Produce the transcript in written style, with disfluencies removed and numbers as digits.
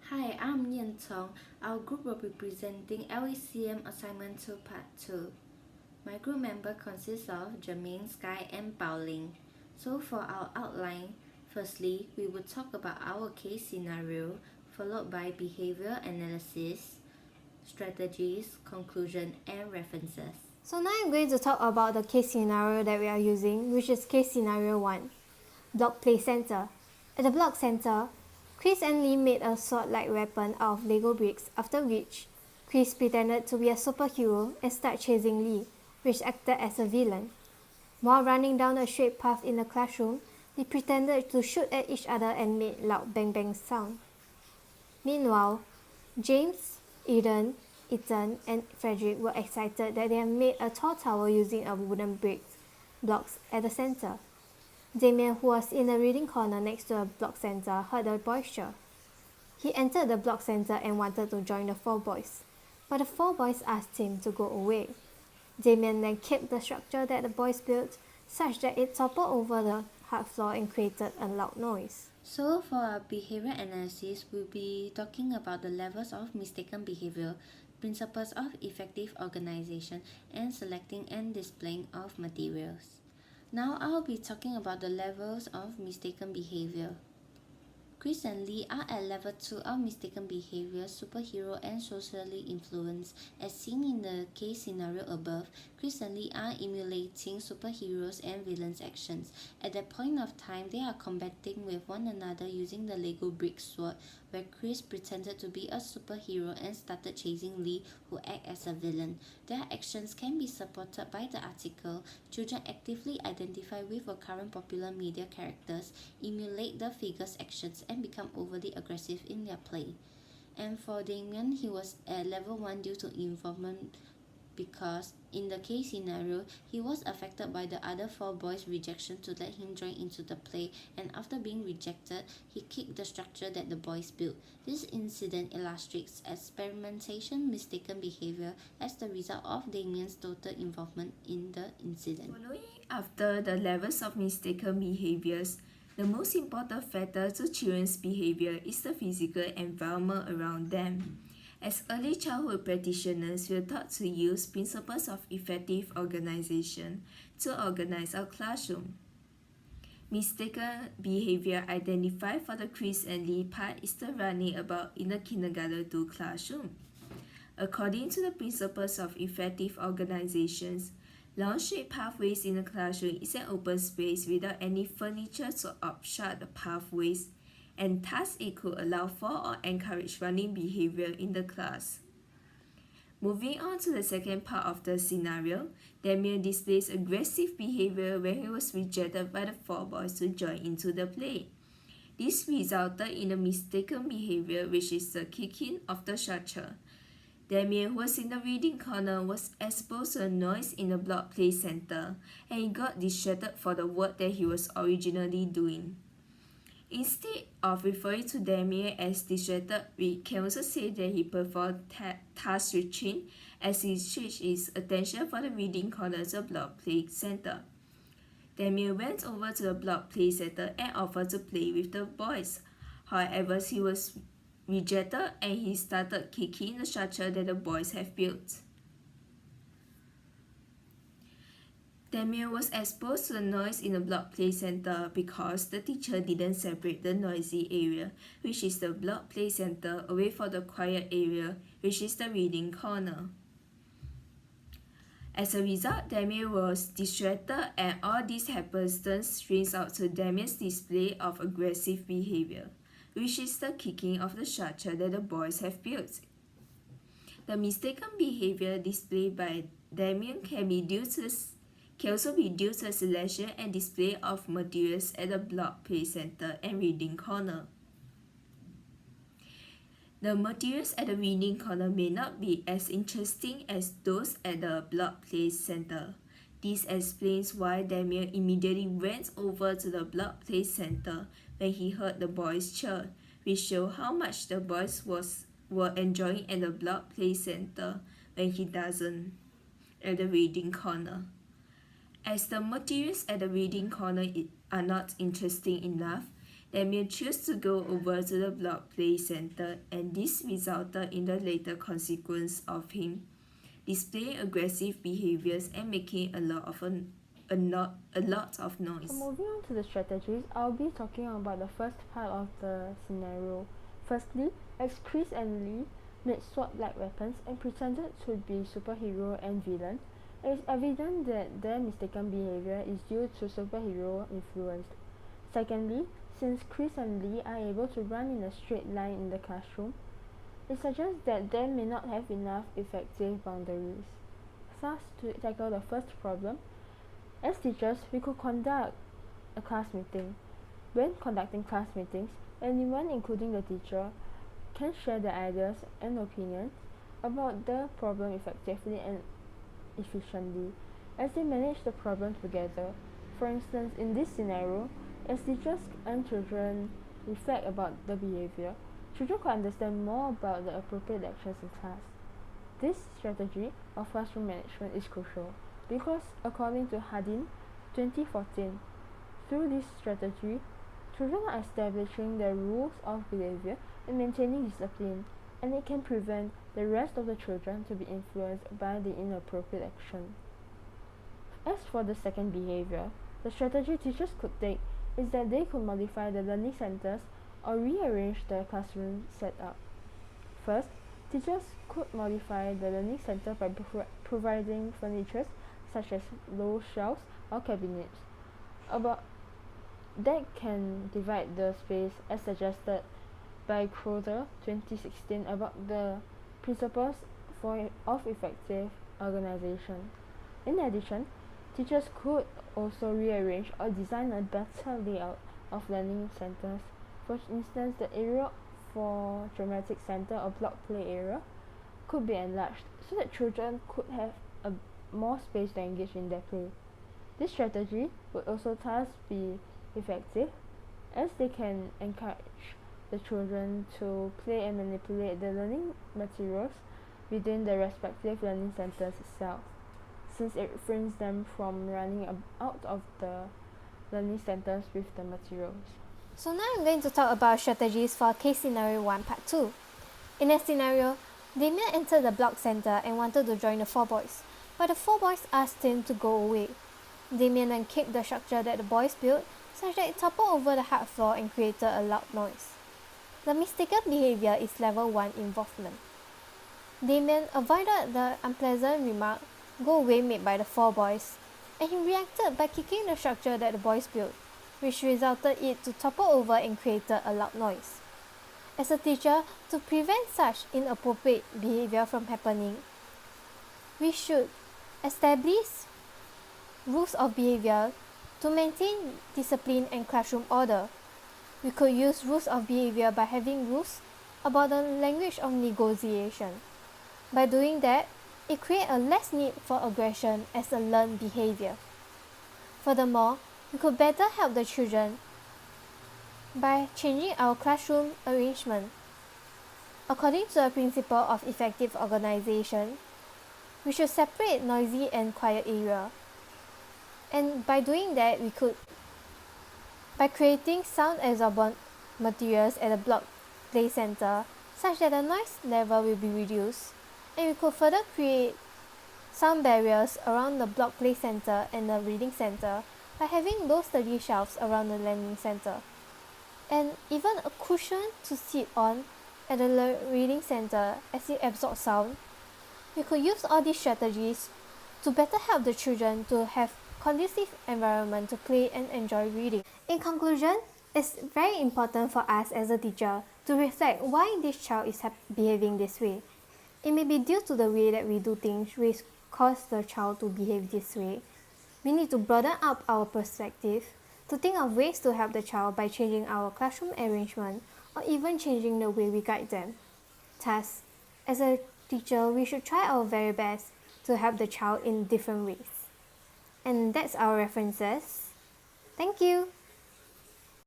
Hi, I'm Yan Tong. Our group will be presenting LECM Assignment 2 Part 2. My group member consists of Jermaine, Sky, and Pauling. So for our outline, firstly, we will talk about our case scenario, followed by behavior analysis, strategies, conclusion, and references. So now I'm going to talk about the case scenario that we are using, which is case scenario 1, block play center. At the block center, Chris and Lee made a sword-like weapon out of Lego bricks, after which Chris pretended to be a superhero and started chasing Lee, which acted as a villain. While running down a straight path in the classroom, they pretended to shoot at each other and made loud bang bang sound. Meanwhile, James, Eden, Ethan, and Frederick were excited that they had made a tall tower using a wooden bricks blocks at the center. Damien, who was in the reading corner next to a block center, heard the boister. He entered the block center and wanted to join the four boys, but the four boys asked him to go away. Damien then kicked the structure that the boys built, such that it toppled over the hard floor and created a loud noise. So for our behavior analysis, we'll be talking about the levels of mistaken behavior, principles of effective organization, and selecting and displaying of materials. Now I'll be talking about the levels of mistaken behavior. Chris and Lee are at level 2 of mistaken behavior, superhero, and socially influenced. As seen in the case scenario above, Chris and Lee are emulating superheroes and villains' actions. At that point of time, they are combating with one another using the Lego brick sword, where Chris pretended to be a superhero and started chasing Lee, who acted as a villain. Their actions can be supported by the article. Children actively identify with a current popular media characters, emulate the figure's actions, and become overly aggressive in their play. And for Damien, he was at level 1 due to involvement because in the case scenario, he was affected by the other four boys' rejection to let him join into the play, and after being rejected, he kicked the structure that the boys built. This incident illustrates experimentation mistaken behavior as the result of Damien's total involvement in the incident. Following after the levels of mistaken behaviors, the most important factor to children's behavior is the physical environment around them. As early childhood practitioners, we are taught to use principles of effective organization to organize our classroom. Mistaken behavior identified for the Chris and Lee part is the running about in the kindergarten 2 classroom. According to the principles of effective organizations, long straight pathways in the classroom is an open space without any furniture to obstruct the pathways, and thus it could allow for or encourage running behavior in the class. Moving on to the second part of the scenario, Damien displays aggressive behavior when he was rejected by the four boys to join into the play. This resulted in a mistaken behavior, which is the kicking of the structure. Damien, who was in the reading corner, was exposed to a noise in the block play center, and he got distracted for the work that he was originally doing. Instead of referring to Damien as distracted, we can also say that he performed task switching as he switched his attention from the reading corner to the block play center. Damien went over to the block play center and offered to play with the boys. However, he was rejected and he started kicking the structure that the boys have built. Damien was exposed to the noise in the block play center because the teacher didn't separate the noisy area, which is the block play center, away from the quiet area, which is the reading corner. As a result, Damien was distracted, and all this happenstance brings out to Damien's display of aggressive behavior, which is the kicking of the structure that the boys have built. The mistaken behavior displayed by Damien can also be due to the selection and display of materials at the block play center and reading corner. The materials at the reading corner may not be as interesting as those at the block play center. This explains why Damien immediately went over to the block play center when he heard the boys cheer, which shows how much the boys were enjoying at the block play center when he doesn't at the reading corner. As the materials at the reading corner are not interesting enough, They may choose to go over to the block play center, and this resulted in the later consequence of him displaying aggressive behaviors and making a lot of noise. So moving on to the strategies, I'll be talking about the first part of the scenario. Firstly, as Chris and Lee made sword-like weapons and pretended to be superhero and villain, it is evident that their mistaken behavior is due to superhero influence. Secondly, since Chris and Lee are able to run in a straight line in the classroom, it suggests that they may not have enough effective boundaries. Thus, to tackle the first problem, as teachers, we could conduct a class meeting. When conducting class meetings, anyone, including the teacher, can share their ideas and opinions about the problem effectively and efficiently, as they manage the problem together. For instance, in this scenario, as teachers and children reflect about the behavior, children could understand more about the appropriate actions in class. This strategy of classroom management is crucial because, according to Hardin, 2014, through this strategy, children are establishing their rules of behavior and maintaining discipline, and it can prevent the rest of the children to be influenced by the inappropriate action. As for the second behavior, the strategy teachers could take is that they could modify the learning centers or rearrange the classroom setup. First, teachers could modify the learning center by providing furniture such as low shelves or cabinets that can divide the space as suggested by Crowther 2016 about the principles of effective organization. In addition, teachers could also rearrange or design a better layout of learning centers. For instance, the area for dramatic center or block play area could be enlarged so that children could have more space to engage in their play. This strategy would also thus be effective as they can encourage the children to play and manipulate the learning materials within the respective learning centers itself, since it refrains them from running out of the learning centers with the materials. So now I'm going to talk about strategies for case scenario 1 part 2. In a scenario, Damien entered the block center and wanted to join the 4 boys, but the 4 boys asked him to go away. Damien then kicked the structure that the boys built such that it toppled over the hard floor and created a loud noise. The mistaken behavior is level 1 involvement. Damien avoided the unpleasant remark, "Go away," made by the 4 boys, and he reacted by kicking the structure that the boys built, which resulted it to topple over and created a loud noise. As a teacher, to prevent such inappropriate behavior from happening, we should establish rules of behavior to maintain discipline and classroom order. We could use rules of behavior by having rules about the language of negotiation. By doing that, it creates a less need for aggression as a learned behavior. Furthermore, we could better help the children by changing our classroom arrangement. According to the principle of effective organization, we should separate noisy and quiet area. And by doing that, we could, by creating sound absorbent materials at the block play center such that the noise level will be reduced, and we could further create sound barriers around the block play center and the reading center by having low sturdy shelves around the learning center, and even a cushion to sit on at the reading center as it absorbs sound. We could use all these strategies to better help the children to have conducive environment to play and enjoy reading. In conclusion, it's very important for us as a teacher to reflect why this child is behaving this way. It may be due to the way that we do things which cause the child to behave this way. We need to broaden up our perspective to think of ways to help the child by changing our classroom arrangement or even changing the way we guide them. Thus, as a teacher, we should try our very best to help the child in different ways. And that's our references. Thank you!